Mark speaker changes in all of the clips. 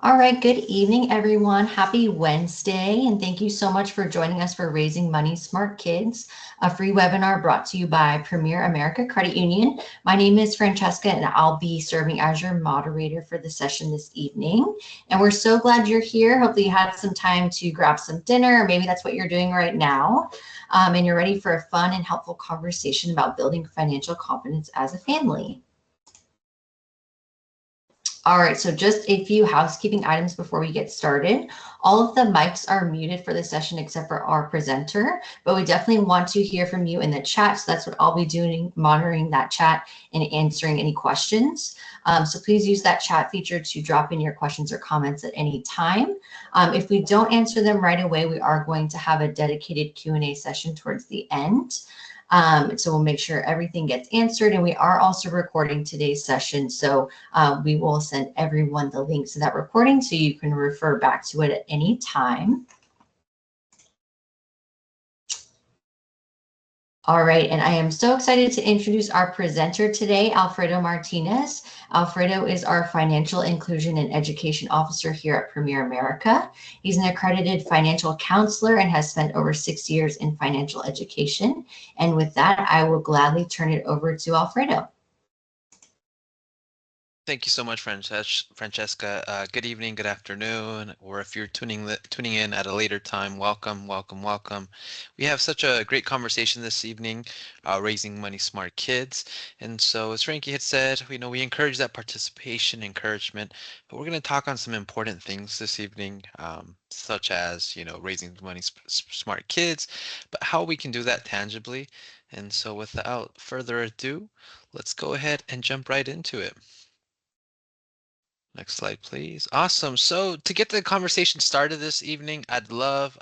Speaker 1: All right, good evening, everyone. Happy Wednesday, and thank you so much for joining us for Raising Money Smart Kids, a free webinar brought to you by Premier America Credit Union. My name is Francesca, and I'll be serving as your moderator for the session this evening. And we're so glad you're here. Hopefully, you had some time to grab some dinner, or maybe that's what you're doing right now. And you're ready for a fun and helpful conversation about building financial confidence as a family. All right, so just a few housekeeping items before we get started. All of the mics are muted for the session except for our presenter, but we definitely want to hear from you in the chat. So that's what I'll be doing, monitoring that chat and answering any questions. So please use that chat feature to drop in your questions or comments at any time. If we don't answer them right away, we are going to have a dedicated Q&A session towards the end. So we'll make sure everything gets answered, and we are also recording today's session. So we will send everyone the link to that recording so you can refer back to it at any time. All right, and I am so excited to introduce our presenter today, Alfredo Martinez. Alfredo is our Financial Inclusion and Education Officer here at Premier America. He's an accredited financial counselor and has spent over 6 years in financial education. And with that, I will gladly turn it over to Alfredo.
Speaker 2: Thank you so much, Francesca. Good evening, good afternoon, or if you're tuning in at a later time, welcome, welcome, welcome. We have such a great conversation this evening, raising money smart kids. And so, as Frankie had said, we encourage that participation, encouragement, but we're going to talk on some important things this evening, such as, raising money smart kids, but how we can do that tangibly. And so, without further ado, let's go ahead and jump right into it. Next slide, please. Awesome. So to get the conversation started this evening, I'd love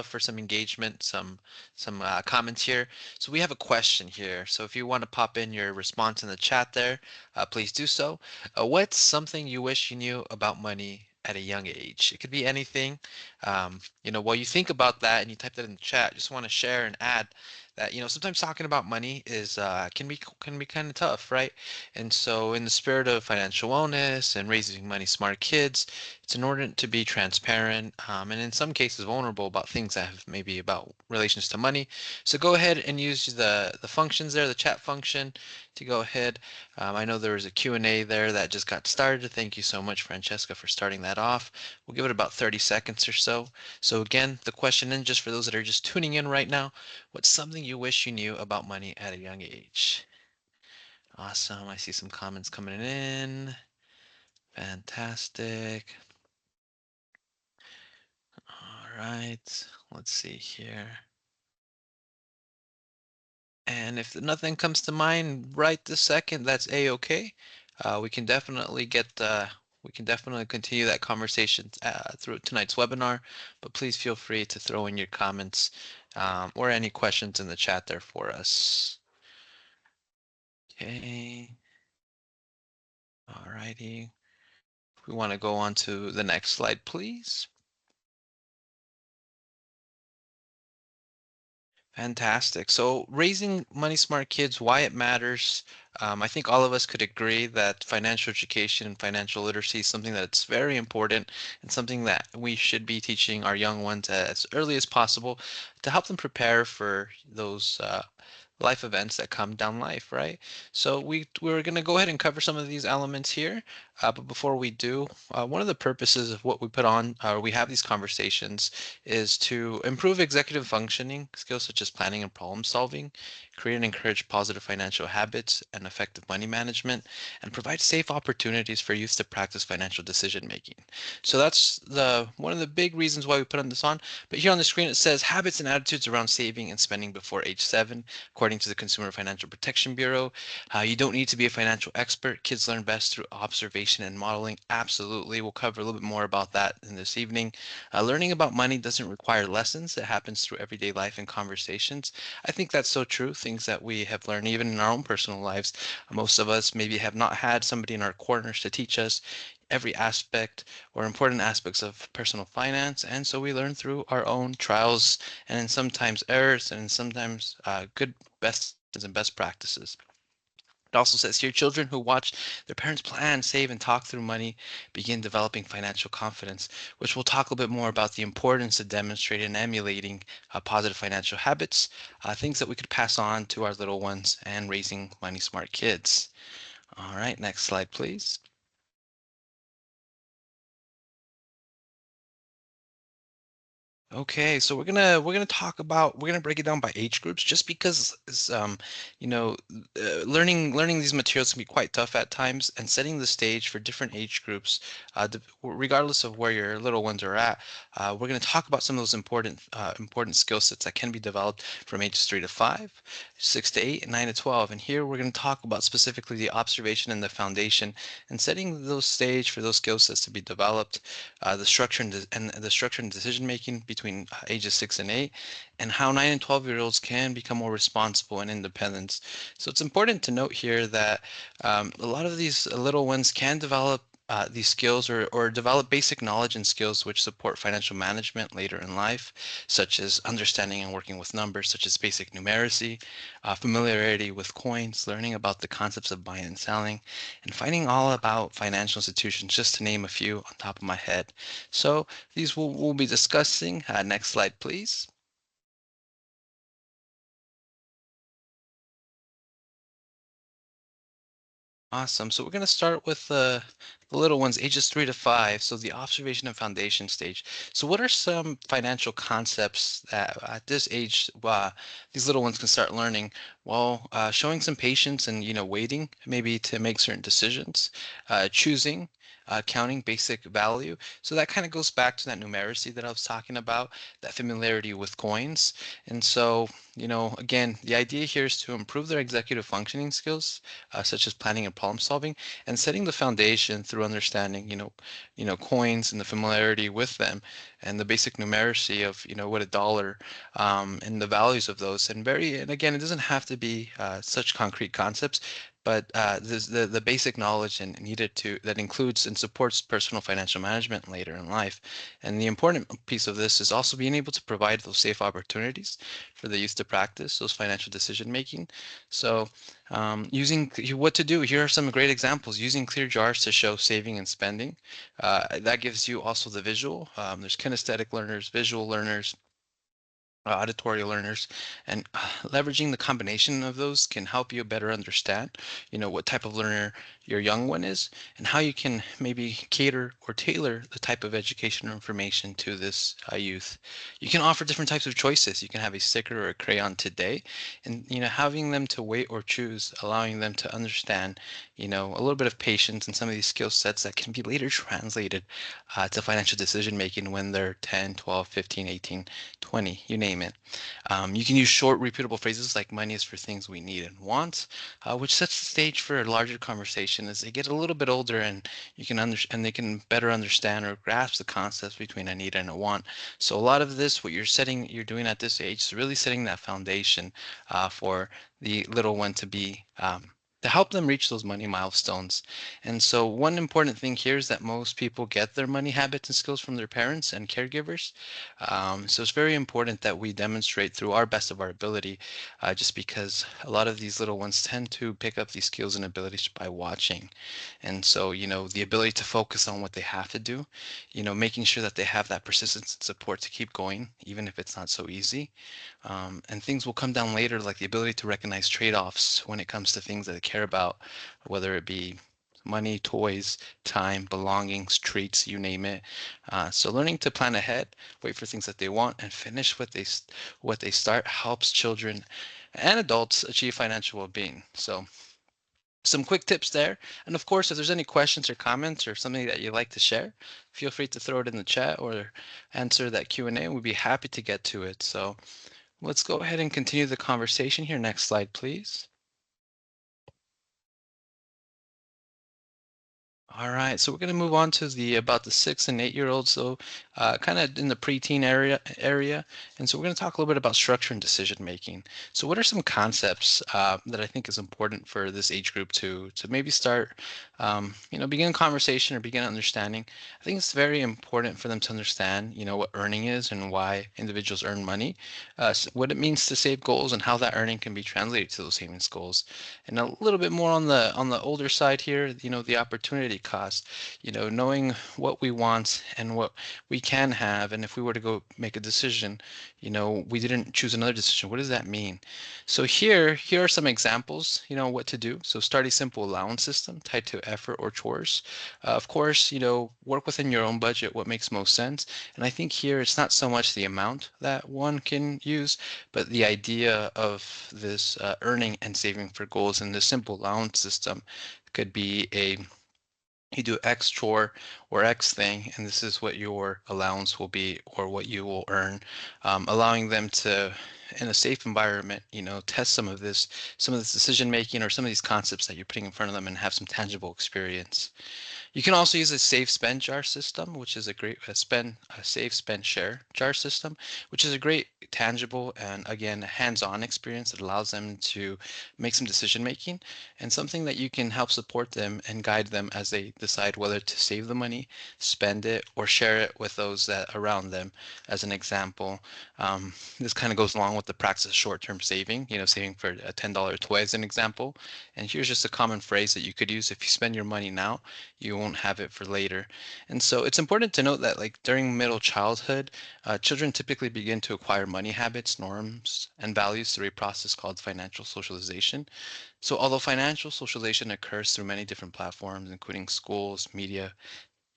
Speaker 2: for some engagement, some comments here. So we have a question here. So if you want to pop in your response in the chat there, please do so. What's something you wish you knew about money at a young age? It could be anything. While you think about that and you type that in the chat, just want to share and add that sometimes talking about money is can be kind of tough, right? And so, in the spirit of financial wellness and raising money smart kids, it's important to be transparent and in some cases vulnerable about things that have maybe about relations to money. So go ahead and use the functions there, the chat function, to go ahead. I know there was a Q&A there that just got started. Thank you so much, Francesca, for starting that off. We'll give it about 30 seconds or so. So again, the question, and just for those that are just tuning in right now, what's something you wish you knew about money at a young age? Awesome. I see some comments coming in. Fantastic. All right. Let's see here. And if nothing comes to mind right this second, that's a-okay. We can definitely continue that conversation through tonight's webinar, but please feel free to throw in your comments or any questions in the chat there for us. Okay. All righty. We want to go on to the next slide, please. Fantastic. So raising money smart kids, why it matters. I think all of us could agree that financial education and financial literacy is something that's very important and something that we should be teaching our young ones as early as possible to help them prepare for those life events that come down life, right? So we're going to go ahead and cover some of these elements here. But before we do, one of the purposes of what we put on, or we have these conversations, is to improve executive functioning skills such as planning and problem solving, create and encourage positive financial habits and effective money management, and provide safe opportunities for youth to practice financial decision making. So that's one of the big reasons why we put on this on. But here on the screen it says habits and attitudes around saving and spending before age 7, according to the Consumer Financial Protection Bureau. You don't need to be a financial expert. Kids learn best through observation and modeling. Absolutely. We'll cover a little bit more about that in this evening. Learning about money doesn't require lessons. It happens through everyday life and conversations. I think that's so true. Things that we have learned even in our own personal lives. Most of us maybe have not had somebody in our corners to teach us every aspect or important aspects of personal finance. And so we learn through our own trials and in sometimes errors and in sometimes good best and best practices. It also says here, children who watch their parents plan, save, and talk through money begin developing financial confidence, which we'll talk a little bit more about the importance of demonstrating and emulating positive financial habits, things that we could pass on to our little ones, and raising money smart kids. All right, next slide, please. Okay, so we're gonna break it down by age groups just because you know learning these materials can be quite tough at times, and setting the stage for different age groups, regardless of where your little ones are at. We're gonna talk about some of those important skill sets that can be developed from ages 3 to 5, 6 to 8, and 9 to 12. And here we're gonna talk about specifically the observation and the foundation, and setting those stage for those skill sets to be developed, the structure and decision making between ages 6 and 8, and how 9 and 12-year-olds can become more responsible and independent. So it's important to note here that a lot of these little ones can develop these skills, or develop basic knowledge and skills which support financial management later in life, such as understanding and working with numbers, such as basic numeracy, familiarity with coins, learning about the concepts of buying and selling, and finding all about financial institutions, just to name a few on top of my head. So these we'll be discussing. Next slide, please. Awesome. So we're going to start with the little ones, ages 3 to 5. So the observation and foundation stage. So what are some financial concepts that at this age these little ones can start learning? Well, showing some patience and waiting maybe to make certain decisions, choosing. Counting basic value. So that kind of goes back to that numeracy that I was talking about, that familiarity with coins. And so, again, the idea here is to improve their executive functioning skills, such as planning and problem solving, and setting the foundation through understanding, coins and the familiarity with them, and the basic numeracy of, what a dollar, and the values of those. And again, it doesn't have to be such concrete concepts, but there's the basic knowledge and needed to that includes and supports personal financial management later in life. And the important piece of this is also being able to provide those safe opportunities for the youth to practice those financial decision making. So using what to do. Here are some great examples. Using clear jars to show saving and spending. That gives you also the visual. There's kinesthetic learners, visual learners, auditory learners, and leveraging the combination of those can help you better understand what type of learner your young one is, and how you can maybe cater or tailor the type of education or information to this youth. You can offer different types of choices. You can have a sticker or a crayon today, and having them to wait or choose, allowing them to understand a little bit of patience and some of these skill sets that can be later translated to financial decision making when they're 10, 12, 15, 18, 20, you name it. You can use short, repeatable phrases like money is for things we need and want, which sets the stage for a larger conversation as they get a little bit older, and they can better understand or grasp the concepts between a need and a want. So a lot of this, what you're doing at this age, is really setting that foundation for the little one to help them reach those money milestones. And so one important thing here is that most people get their money habits and skills from their parents and caregivers. So it's very important that we demonstrate through our best of our ability, just because a lot of these little ones tend to pick up these skills and abilities by watching. And so, the ability to focus on what they have to do, making sure that they have that persistence and support to keep going, even if it's not so easy. And things will come down later, like the ability to recognize trade-offs when it comes to things that they care about, whether it be money, toys, time, belongings, treats, you name it. So learning to plan ahead, wait for things that they want, and finish what they start helps children and adults achieve financial well-being. So some quick tips there. And of course, if there's any questions or comments or something that you'd like to share, feel free to throw it in the chat or answer that Q&A. We'd be happy to get to it. So let's go ahead and continue the conversation here. Next slide, please. All right, so we're going to move on to the about the 6 and 8 year olds, so kind of in the preteen area, and so we're going to talk a little bit about structure and decision making. So, what are some concepts that I think is important for this age group to maybe start, begin a conversation or begin understanding? I think it's very important for them to understand, what earning is and why individuals earn money, what it means to save goals, and how that earning can be translated to those savings goals, and a little bit more on the older side here, the opportunity cost, knowing what we want and what we can have, and if we were to go make a decision, we didn't choose another decision, what does that mean? So here are some examples, what to do. So start a simple allowance system tied to effort or chores. Of course, work within your own budget, what makes most sense. And I think here it's not so much the amount that one can use, but the idea of this earning and saving for goals in the simple allowance system could be you do X chore or X thing, and this is what your allowance will be or what you will earn, allowing them to, in a safe environment, test some of this decision making or some of these concepts that you're putting in front of them and have some tangible experience. You can also use a save spend jar system, which is a great a save spend share jar system, which is a great tangible and again hands-on experience that allows them to make some decision making and something that you can help support them and guide them as they decide whether to save the money, spend it, or share it with those that around them. As an example, this kind of goes along with the practice of short-term saving, saving for a $10 toy as an example. And here's just a common phrase that you could use: if you spend your money now, you won't have it for later. And so it's important to note that like during middle childhood, children typically begin to acquire money habits, norms, and values through a process called financial socialization. So although financial socialization occurs through many different platforms, including schools, media,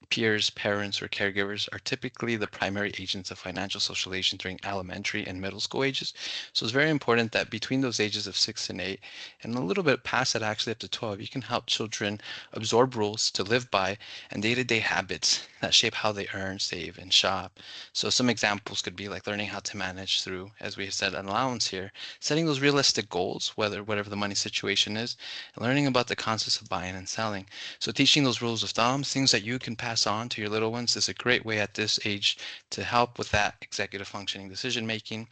Speaker 2: peers, parents, or caregivers are typically the primary agents of financial socialization during elementary and middle school ages. So it's very important that between those ages of 6 and 8, and a little bit past that, actually up to 12, you can help children absorb rules to live by and day-to-day habits that shape how they earn, save, and shop. So some examples could be like learning how to manage through, as we said, an allowance here, setting those realistic goals, whatever the money situation is, and learning about the concepts of buying and selling. So teaching those rules of thumbs, things that you can pass on to your little ones, is a great way at this age to help with that executive functioning decision making,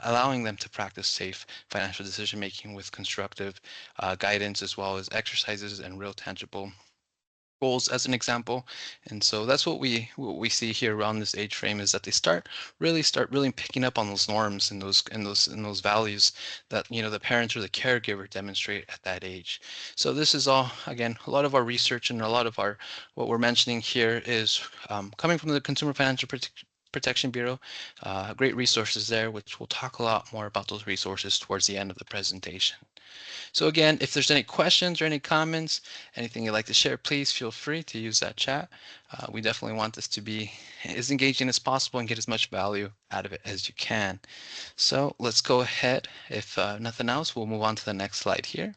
Speaker 2: allowing them to practice safe financial decision making with constructive guidance as well as exercises and real tangible goals as an example. And so that's what we see here around this age frame, is that they start really picking up on those norms and those values that the parents or the caregiver demonstrate at that age. So this is all, again, a lot of our research and a lot of our what we're mentioning here is coming from the Consumer Financial Protection Bureau. Great resources there, which we'll talk a lot more about those resources towards the end of the presentation. So again, if there's any questions or any comments, anything you'd like to share, please feel free to use that chat. We definitely want this to be as engaging as possible and get as much value out of it as you can. So let's go ahead. If nothing else, we'll move on to the next slide here.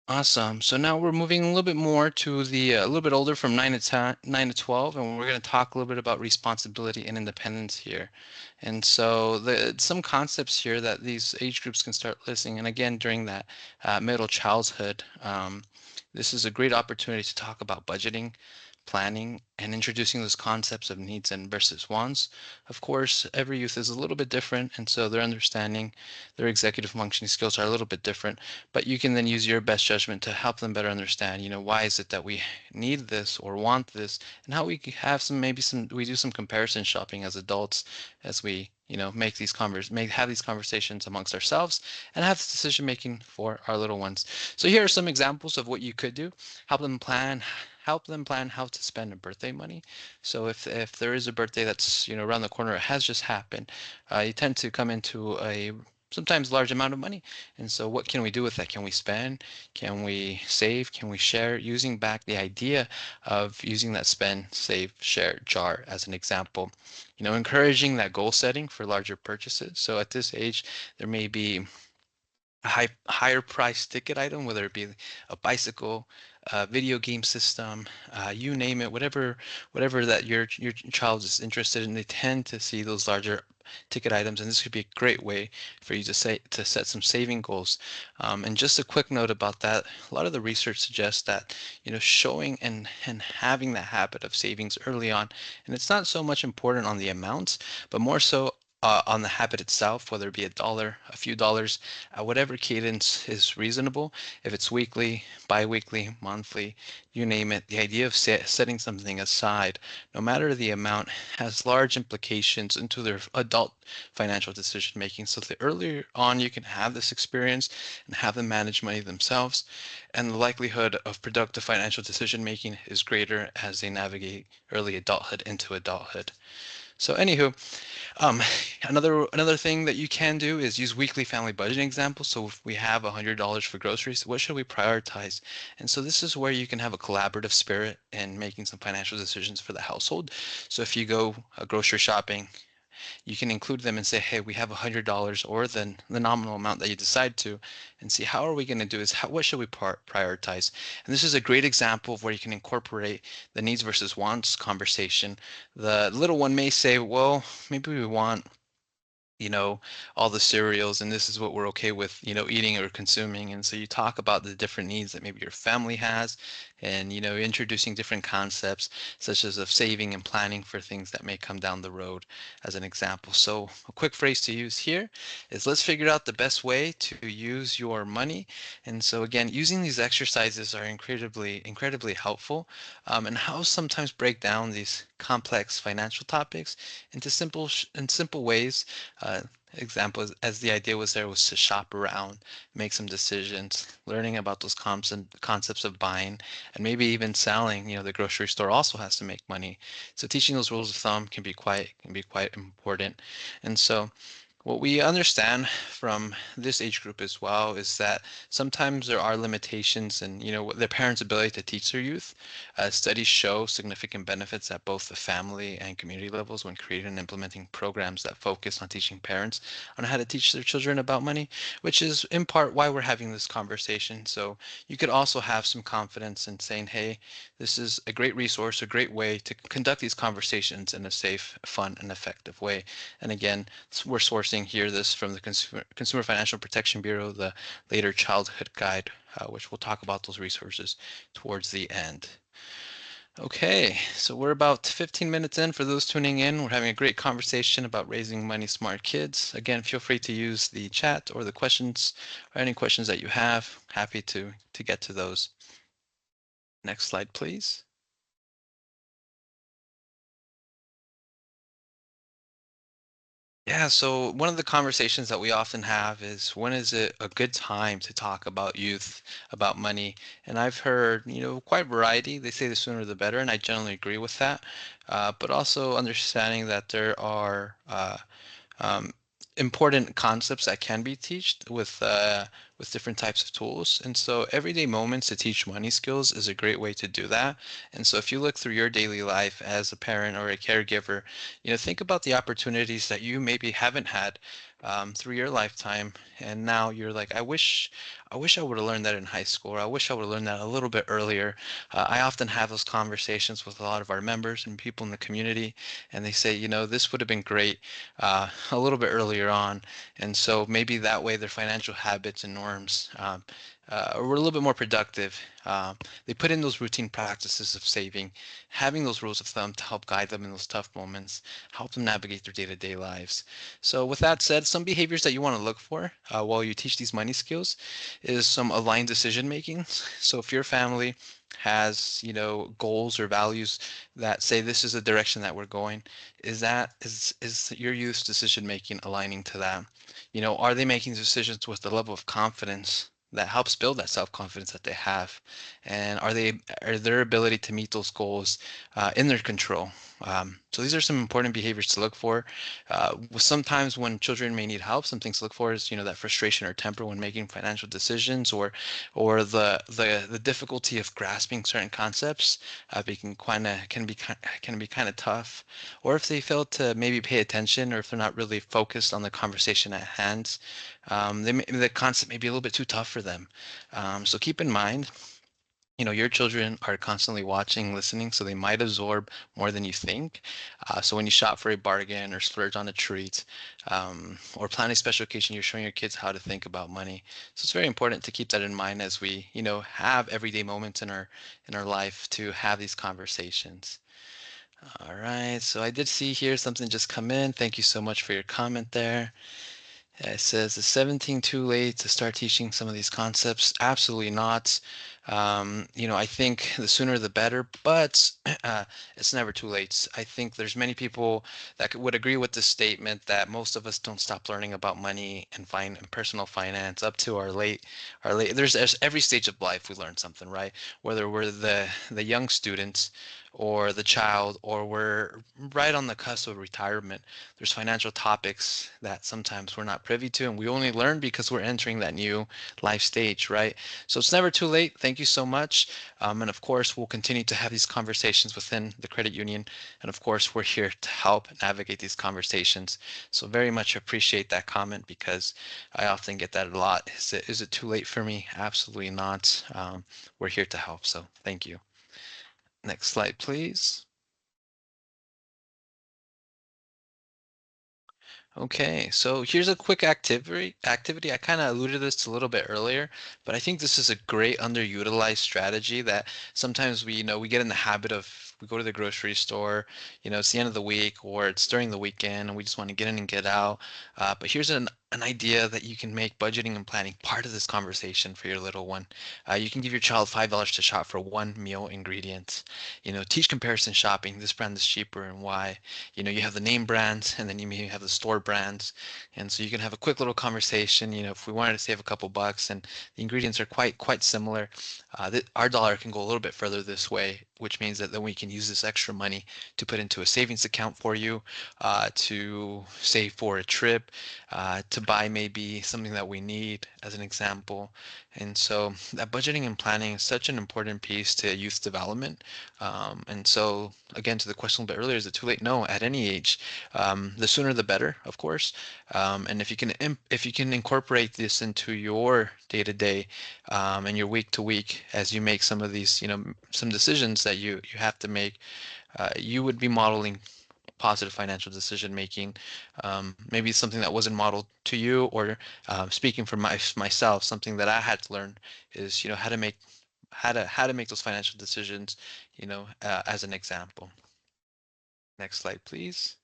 Speaker 2: Awesome. So now we're moving a little bit more to the a little bit older, from 9 to 12, and we're going to talk a little bit about responsibility and independence here. And so some concepts here that these age groups can start listening. And again, during that middle childhood, this is a great opportunity to talk about budgeting, planning, and introducing those concepts of needs and versus wants. Of course, every youth is a little bit different, and so their understanding, their executive functioning skills are a little bit different, but you can then use your best judgment to help them better understand, why is it that we need this or want this, and how we can have we do some comparison shopping as adults as we make have these conversations amongst ourselves and have this decision making for our little ones. So here are some examples of what you could do. Help them plan how to spend a birthday money. So if there is a birthday that's around the corner, it has just happened, you tend to come into a sometimes large amount of money. And so what can we do with that? Can we spend? Can we save? Can we share? Using back the idea of using that spend, save, share jar as an example. Encouraging that goal setting for larger purchases. So at this age, there may be a higher price ticket item, whether it be a bicycle, video game system, you name it, whatever that your child is interested in, they tend to see those larger ticket items, and this could be a great way for you to set some saving goals. And just a quick note about that, a lot of the research suggests that showing and having that habit of savings early on, and it's not so much important on the amounts, but more so on the habit itself, whether it be a dollar, a few dollars, whatever cadence is reasonable. If it's weekly, bi-weekly, monthly, you name it, the idea of setting something aside, no matter the amount, has large implications into their adult financial decision making. So the earlier on you can have this experience and have them manage money themselves, and the likelihood of productive financial decision making is greater as they navigate early adulthood into adulthood. So anywho, um, another thing that you can do is use weekly family budgeting examples. So if we have $100 for groceries, what should we prioritize? And so this is where you can have a collaborative spirit in making some financial decisions for the household. So if you go grocery shopping, you can include them and say, hey, we have $100 or the nominal amount that you decide to, and see how are we going to do is what should we prioritize. And this is a great example of where you can incorporate the needs versus wants conversation. The little one may say, well, maybe we want all the cereals, and this is what we're okay with, eating or consuming. And so you talk about the different needs that maybe your family has, and, introducing different concepts such as of saving and planning for things that may come down the road as an example. So a quick phrase to use here is let's figure out the best way to use your money. And so again, using these exercises are incredibly helpful, and how sometimes break down these complex financial topics into simple ways. Example as the idea was there was to shop around, make some decisions, learning about those concepts of buying, and maybe even selling. The grocery store also has to make money, so teaching those rules of thumb can be quite important. And so what we understand from this age group as well is that sometimes there are limitations in, their parents' ability to teach their youth. Studies show significant benefits at both the family and community levels when creating and implementing programs that focus on teaching parents on how to teach their children about money, which is in part why we're having this conversation. So you could also have some confidence in saying, hey, this is a great resource, a great way to conduct these conversations in a safe, fun, and effective way. And again, we're sourcing here this from the Consumer Financial Protection Bureau, the Later Childhood Guide, which we'll talk about those resources towards the end. Okay, so we're about 15 minutes in. For those tuning in, we're having a great conversation about raising money smart kids. Again, feel free to use the chat or the questions or any questions that you have. Happy to get to those. Next slide, please. Yeah, so one of the conversations that we often have is when is it a good time to talk about youth, about money? And I've heard, quite a variety. They say the sooner the better, and I generally agree with that. But also understanding that there are um, important concepts that can be taught with different types of tools. And so everyday moments to teach money skills is a great way to do that. And so if you look through your daily life as a parent or a caregiver, think about the opportunities that you maybe haven't had through your lifetime, and now you're like, I wish I would have learned that in high school, or I wish I would have learned that a little bit earlier. I often have those conversations with a lot of our members and people in the community, and they say, this would have been great a little bit earlier on. And so maybe that way their financial habits and norms were a little bit more productive. They put in those routine practices of saving, having those rules of thumb to help guide them in those tough moments, help them navigate their day-to-day lives. So with that said, some behaviors that you want to look for while you teach these money skills is some aligned decision making. So if your family has, goals or values that say this is the direction that we're going, is your youth's decision making aligning to that? Are they making decisions with the level of confidence that helps build that self-confidence that they have? And are their ability to meet those goals in their control? So these are some important behaviors to look for. Sometimes when children may need help, some things to look for is, that frustration or temper when making financial decisions, or the difficulty of grasping certain concepts. Can be kind of tough, or if they fail to maybe pay attention, or if they're not really focused on the conversation at hand, the concept may be a little bit too tough for them. So keep in mind Your children are constantly watching, listening, so they might absorb more than you think. So when you shop for a bargain or splurge on a treat, or plan a special occasion, you're showing your kids how to think about money. So it's very important to keep that in mind as we, have everyday moments in our life to have these conversations. All right, so I did see here something just come in. Thank you so much for your comment there. It says, is 17 too late to start teaching some of these concepts? Absolutely not. I think the sooner the better, but it's never too late. I think there's many people that would agree with this statement that most of us don't stop learning about money and personal finance up to our late. There's every stage of life we learn something, right? Whether we're the young students or the child, or we're right on the cusp of retirement. There's financial topics that sometimes we're not privy to, and we only learn because we're entering that new life stage, right? So it's never too late. Thank you so much. And of course, we'll continue to have these conversations within the credit union. And of course, we're here to help navigate these conversations. So very much appreciate that comment because I often get that a lot. Is it too late for me? Absolutely not. We're here to help. So thank you. Next slide, please. Okay, so here's a quick activity. I kind of alluded to this a little bit earlier, but I think this is a great underutilized strategy that sometimes we get in the habit of we go to the grocery store, it's the end of the week or it's during the weekend and we just want to get in and get out. But here's an idea that you can make budgeting and planning part of this conversation for your little one. You can give your child $5 to shop for one meal ingredient. Teach comparison shopping. This brand is cheaper and why. You have the name brands and then you may have the store brands. And so you can have a quick little conversation, if we wanted to save a couple bucks and the ingredients are quite similar, our dollar can go a little bit further this way, which means that then we can use this extra money to put into a savings account for you, to save for a trip, to buy maybe something that we need, as an example. And so that budgeting and planning is such an important piece to youth development. And so, again, to the question a little bit earlier, is it too late? No, at any age. The sooner the better, of course. And if you can incorporate this into your day to day and your week to week as you make some of these, some decisions that you have to make, you would be modeling positive financial decision making. Maybe it's something that wasn't modeled to you, or speaking for myself, something that I had to learn is, how to make those financial decisions, as an example. Next slide, please.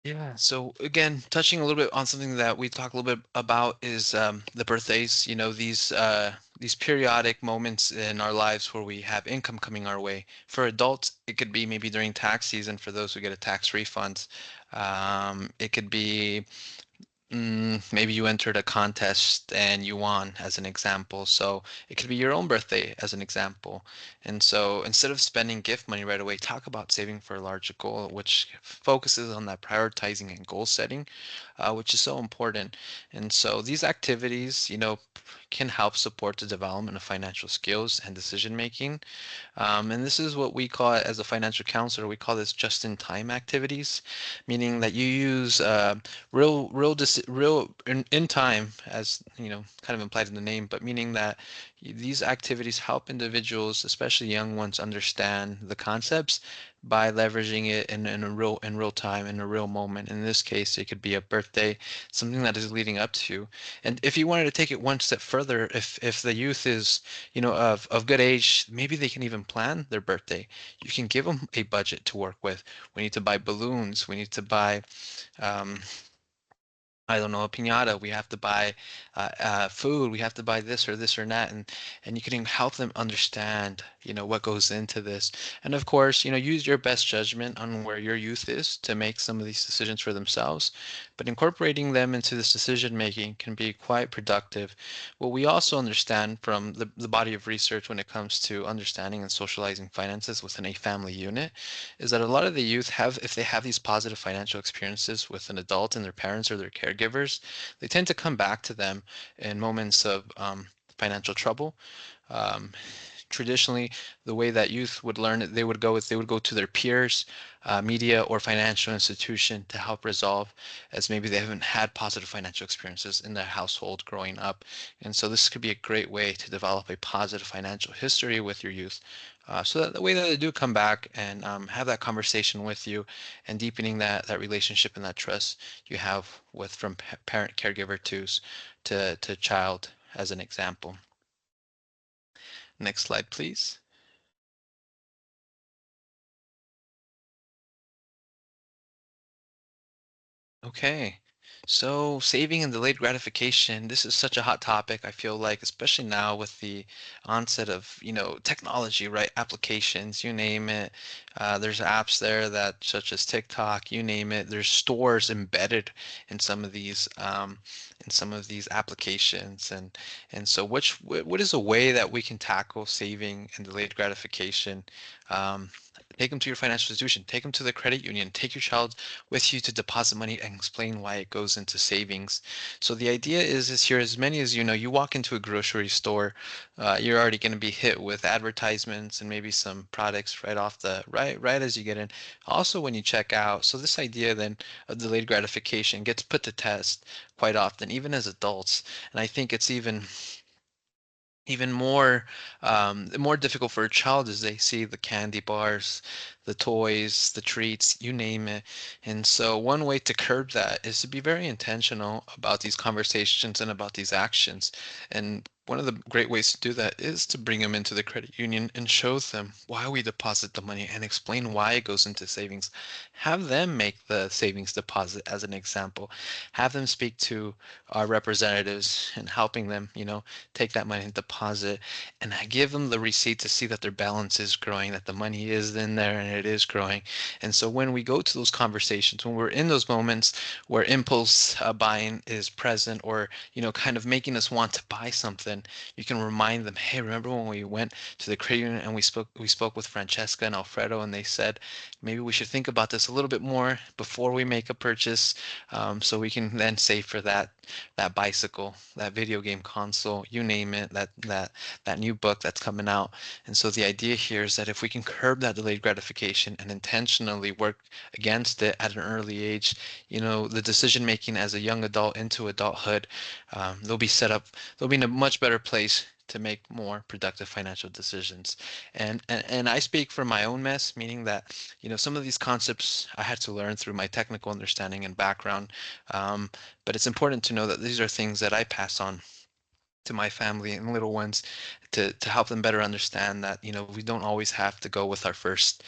Speaker 2: Yeah, so again, touching a little bit on something that we talk a little bit about is the birthdays, these periodic moments in our lives where we have income coming our way. For adults, it could be maybe during tax season for those who get a tax refund. It could be maybe you entered a contest and you won, as an example. So it could be your own birthday, as an example. And so instead of spending gift money right away, talk about saving for a larger goal, which focuses on that prioritizing and goal setting, which is so important. And so these activities, can help support the development of financial skills and decision making. And this is what we call it as a financial counselor. We call this just-in-time activities, meaning that you use real in time, as kind of implied in the name, but meaning that these activities help individuals, especially young ones, understand the concepts by leveraging it in real time, in a real moment. In this case, it could be a birthday, something that is leading up to. And if you wanted to take it one step further, if the youth is, of good age, maybe they can even plan their birthday. You can give them a budget to work with. We need to buy balloons. We need to buy um, I don't know, a piñata. We have to buy food. We have to buy this or that, and you can help them understand, what goes into this. And of course, use your best judgment on where your youth is to make some of these decisions for themselves. But incorporating them into this decision making can be quite productive. What we also understand from the body of research when it comes to understanding and socializing finances within a family unit is that a lot of the youth have, if they have these positive financial experiences with an adult and their parents or their caregivers, they tend to come back to them in moments of financial trouble. Um, Traditionally, the way that youth would learn it, they would go to their peers, media, or financial institution to help resolve, as maybe they haven't had positive financial experiences in their household growing up. And so this could be a great way to develop a positive financial history with your youth. So that the way that they do come back and have that conversation with you, and deepening that relationship and that trust you have with from parent caregiver to child, as an example. Next slide, please. Okay. So saving and delayed gratification, this is such a hot topic, I feel like, especially now with the onset of, technology, right? Applications, you name it. There's apps there that such as TikTok, you name it. There's stores embedded in some of these applications. And so what is a way that we can tackle saving and delayed gratification? Um, Take them to your financial institution, take them to the credit union, take your child with you to deposit money and explain why it goes into savings. So the idea is here, as many as you know, you walk into a grocery store, you're already going to be hit with advertisements and maybe some products right as you get in. Also when you check out. So this idea then of delayed gratification gets put to test quite often, even as adults. And I think it's even more difficult for a child as they see the candy bars, the toys, the treats, you name it. And so one way to curb that is to be very intentional about these conversations and about these actions. And one of the great ways to do that is to bring them into the credit union and show them why we deposit the money and explain why it goes into savings. Have them make the savings deposit as an example. Have them speak to our representatives and helping them, take that money and deposit, and I give them the receipt to see that their balance is growing, that the money is in there and it is growing. And so when we go to those conversations, when we're in those moments where impulse buying is present, or kind of making us want to buy something, you can remind them, hey, remember when we went to the credit union and we spoke with Francesca and Alfredo, and they said maybe we should think about this a little bit more before we make a purchase, so we can then save for that bicycle, that video game console, you name it, that new book that's coming out. And so the idea here is that if we can curb that delayed gratification and intentionally work against it at an early age, the decision making as a young adult into adulthood, they'll be in a much better place to make more productive financial decisions. And I speak from my own mess, meaning that, some of these concepts I had to learn through my technical understanding and background. But it's important to know that these are things that I pass on to my family and little ones to help them better understand that we don't always have to go with our first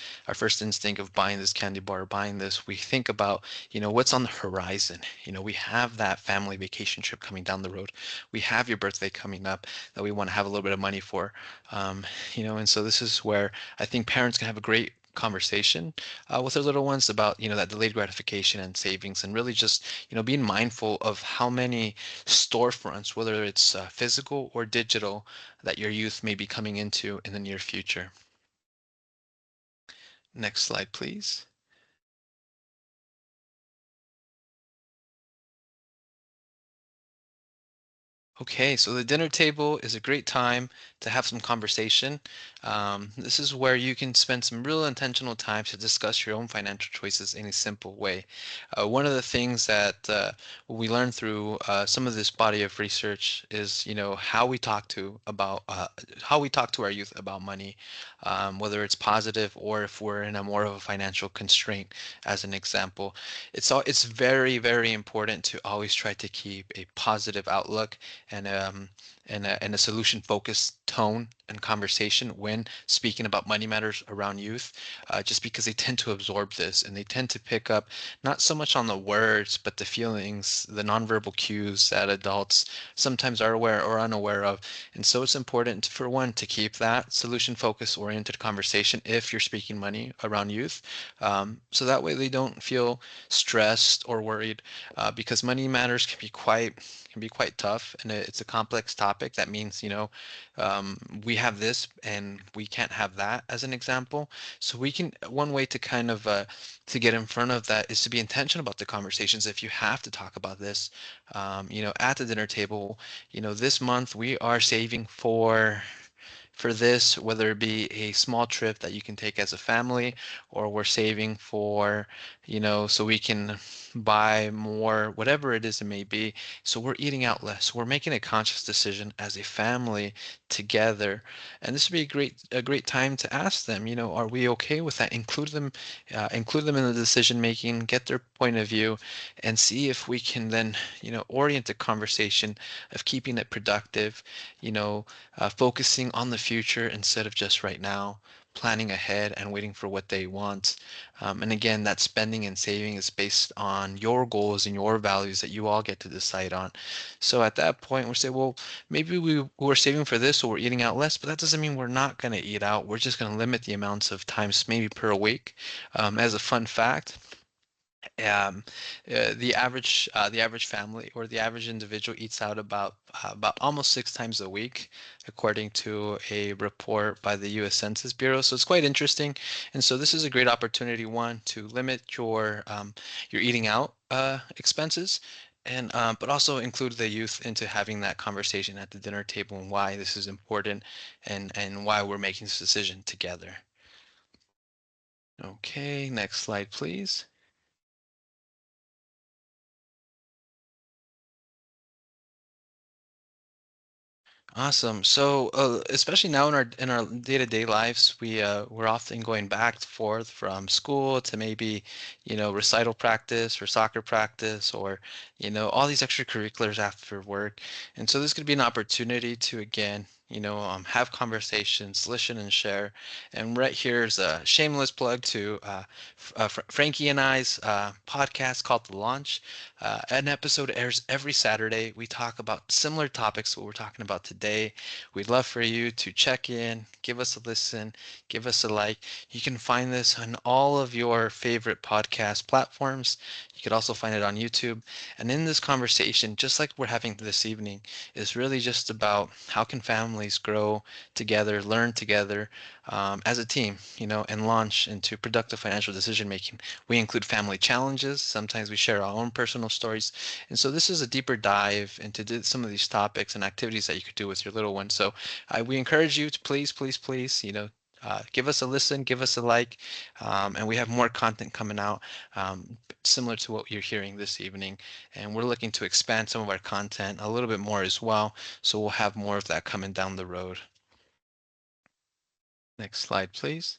Speaker 2: instinct of buying this candy bar, buying this. We think about what's on the horizon. We have that family vacation trip coming down the road. We have your birthday coming up that we want to have a little bit of money for. And so this is where I think parents can have a great conversation with their little ones about that delayed gratification and savings, and really just being mindful of how many storefronts, whether it's physical or digital, that your youth may be coming into in the near future. Next slide, please. Okay, so the dinner table is a great time to have some conversation. This is where you can spend some real intentional time to discuss your own financial choices in a simple way. One of the things that we learned through some of this body of research is, how we talk to our youth about money, whether it's positive or if we're in a more of a financial constraint, as an example. It's very, very important to always try to keep a positive outlook and and a solution focused tone and conversation when speaking about money matters around youth, just because they tend to absorb this and they tend to pick up not so much on the words but the feelings, the nonverbal cues that adults sometimes are aware or unaware of. And so it's important for one to keep that solution focused oriented conversation if you're speaking money around youth, so that way they don't feel stressed or worried, because money matters can be quite tough, and it's a complex topic. That means, we have this and we can't have that, as an example. So one way to kind of to get in front of that is to be intentional about the conversations. If you have to talk about this, at the dinner table, this month we are saving for this, whether it be a small trip that you can take as a family, or we're saving for, so we can buy more, whatever it is it may be. So we're eating out less. We're making a conscious decision as a family together. And this would be a great time to ask them, are we okay with that? Include them in the decision making, get their point of view, and see if we can then, orient the conversation of keeping it productive, focusing on the future instead of just right now, planning ahead and waiting for what they want. And again, that spending and saving is based on your goals and your values that you all get to decide on. So at that point, we say, well, maybe we're saving for this, or we're eating out less, but that doesn't mean we're not going to eat out. We're just going to limit the amounts of times maybe per week. As a fun fact, um, the average family or the average individual eats out about almost 6 times a week, according to a report by the U.S. Census Bureau. So it's quite interesting, and so this is a great opportunity, one, to limit your eating out expenses, and but also include the youth into having that conversation at the dinner table and why this is important, and why we're making this decision together. Okay, next slide, please. Awesome. So, especially now in our day-to-day lives, we're often going back and forth from school to maybe, recital practice or soccer practice, or, all these extracurriculars after work. And so this could be an opportunity to, again, have conversations, listen and share. And right here's a shameless plug to Frankie and I's podcast called The Launch. An episode airs every Saturday. We talk about similar topics what we're talking about today. We'd love for you to check in, give us a listen, give us a like. You can find this on all of your favorite podcast platforms. You could also find it on YouTube. And in this conversation, just like we're having this evening, is really just about how can families grow together, learn together, as a team, and launch into productive financial decision making. We include family challenges. Sometimes we share our own personal stories. And so this is a deeper dive into some of these topics and activities that you could do with your little one. So we encourage you to please, please, please, give us a listen, give us a like, and we have more content coming out, similar to what you're hearing this evening. And we're looking to expand some of our content a little bit more as well. So we'll have more of that coming down the road. Next slide, please.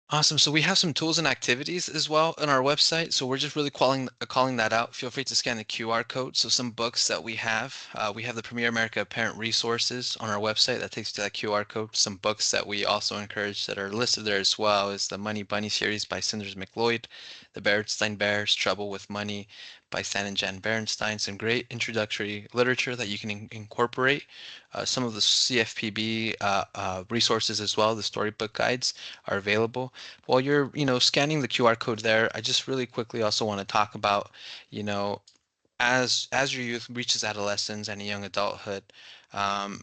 Speaker 2: Awesome. So we have some tools and activities as well on our website. So we're just really calling that out. Feel free to scan the QR code. So some books that we have the Premier America Parent Resources on our website that takes you to that QR code. Some books that we also encourage that are listed there as well is the Money Bunny series by Cinders McLeod, the Berenstain Bears, Trouble with Money by Stan and Jan Berenstain. Some great introductory literature that you can incorporate. Some of the CFPB resources as well, the storybook guides are available. While you're, scanning the QR code there, I just really quickly also want to talk about, you know, as your youth reaches adolescence and young adulthood,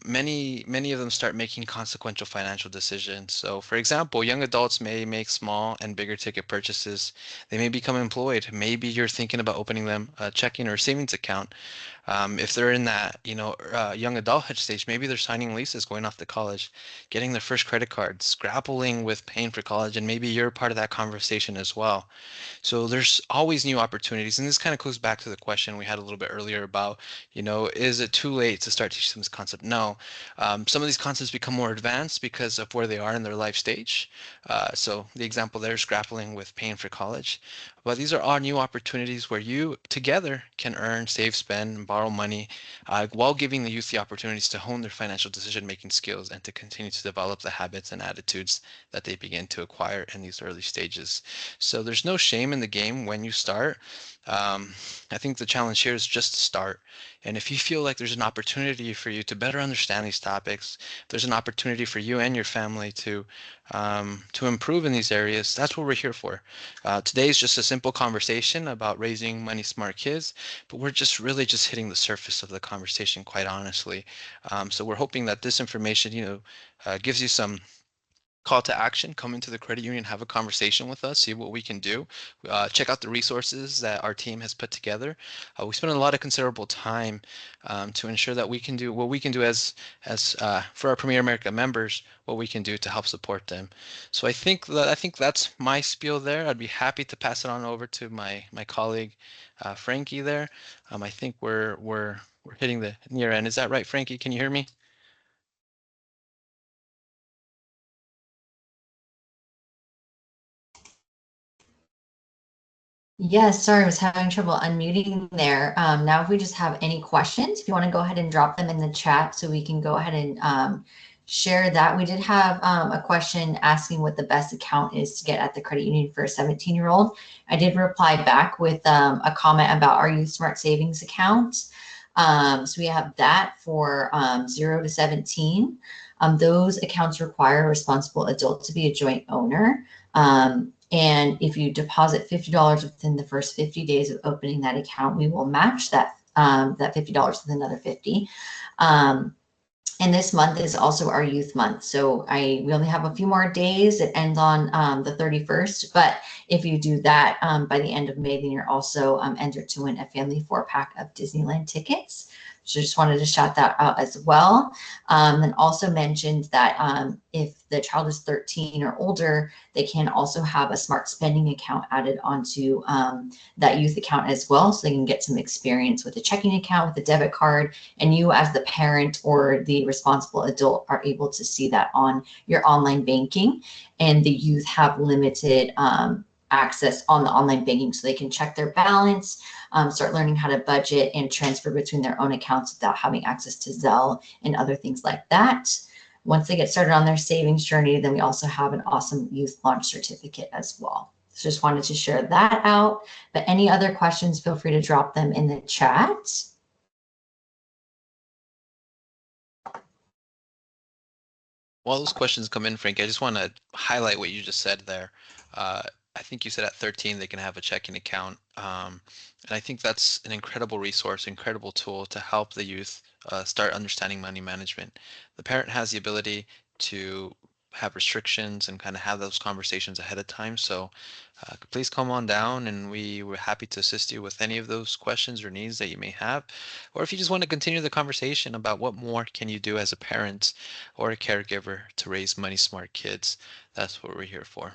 Speaker 2: many of them start making consequential financial decisions. So, for example, young adults may make small and bigger ticket purchases. They may become employed. Maybe you're thinking about opening them a checking or savings account. If they're in that, young adulthood stage, maybe they're signing leases, going off to college, getting their first credit cards, grappling with paying for college, and maybe you're part of that conversation as well. So there's always new opportunities. And this kind of goes back to the question we had a little bit earlier about, is it too late to start teaching this concept? No. Some of these concepts become more advanced because of where they are in their life stage. So the example there is grappling with paying for college. But these are all new opportunities where you together can earn, save, spend, and borrow money, while giving the youth the opportunities to hone their financial decision-making skills and to continue to develop the habits and attitudes that they begin to acquire in these early stages. So there's no shame in the game when you start. Um, I think the challenge here is just to start. And if you feel like there's an opportunity for you to better understand these topics, there's an opportunity for you and your family to improve in these areas. That's what we're here for. Today is just a simple conversation about raising money smart kids, but we're just really just hitting the surface of the conversation, quite honestly. So we're hoping that this information, gives you some call to action, come into the credit union, have a conversation with us, see what we can do. Check out the resources that our team has put together. We spend a lot of considerable time to ensure that we can do what we can do as for our Premier America members, what we can do to help support them. So I think that's my spiel there. I'd be happy to pass it on over to my colleague Frankie there. I think we're hitting the near end. Is that right, Frankie? Can you hear me?
Speaker 1: Yes, sorry, I was having trouble unmuting there. Now, if we just have any questions, if you want to go ahead and drop them in the chat so we can go ahead and share that. We did have a question asking what the best account is to get at the credit union for a 17-year-old. I did reply back with a comment about our Youth Smart Savings account. So we have that for 0 to 17. Those accounts require a responsible adult to be a joint owner. And if you deposit $50 within the first 50 days of opening that account, we will match that $50 with another 50. And this month is also our youth month. So we only have a few more days. It ends on the 31st. But if you do that by the end of May, then you're also entered to win a family 4-pack of Disneyland tickets. So just wanted to shout that out as well. And also mentioned that if the child is 13 or older, they can also have a smart spending account added onto that youth account as well. So they can get some experience with a checking account, with a debit card, and you as the parent or the responsible adult are able to see that on your online banking. And the youth have limited access on the online banking, so they can check their balance, start learning how to budget and transfer between their own accounts without having access to Zelle and other things like that. Once they get started on their savings journey, then we also have an awesome youth launch certificate as well. So just wanted to share that out. But any other questions, feel free to drop them in the chat.
Speaker 2: While those questions come in, Frank, I just want to highlight what you just said there. I think you said at 13 they can have a checking account. And I think that's an incredible resource, incredible tool to help the youth start understanding money management. The parent has the ability to have restrictions and kind of have those conversations ahead of time. So please come on down and we're happy to assist you with any of those questions or needs that you may have. Or if you just want to continue the conversation about what more can you do as a parent or a caregiver to raise money smart kids, that's what we're here for.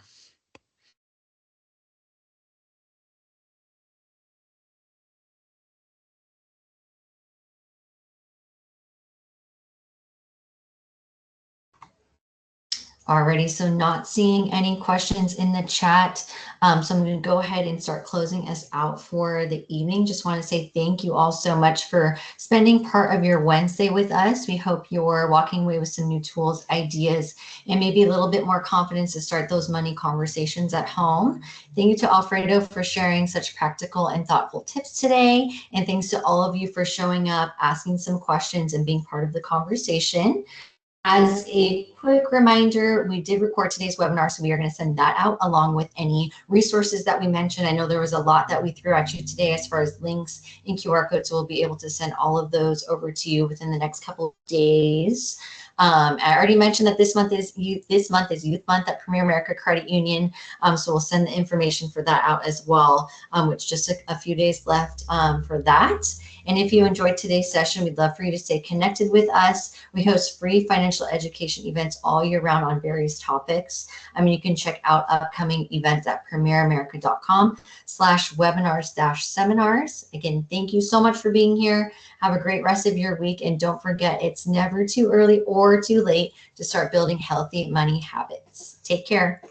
Speaker 1: Alrighty, so not seeing any questions in the chat. So I'm going to go ahead and start closing us out for the evening. Just want to say thank you all so much for spending part of your Wednesday with us. We hope you're walking away with some new tools, ideas, and maybe a little bit more confidence to start those money conversations at home. Thank you to Alfredo for sharing such practical and thoughtful tips today. And thanks to all of you for showing up, asking some questions, and being part of the conversation. As a quick reminder, we did record today's webinar, so we are going to send that out along with any resources that we mentioned. I know there was a lot that we threw at you today as far as links and QR codes, so we'll be able to send all of those over to you within the next couple of days. I already mentioned that this month is Youth Month at Premier America Credit Union, so we'll send the information for that out as well, with just a few days left for that. And if you enjoyed today's session, we'd love for you to stay connected with us. We host free financial education events all year round on various topics. You can check out upcoming events at premieramerica.com/webinars-seminars. Again, thank you so much for being here. Have a great rest of your week. And don't forget, it's never too early or too late to start building healthy money habits. Take care.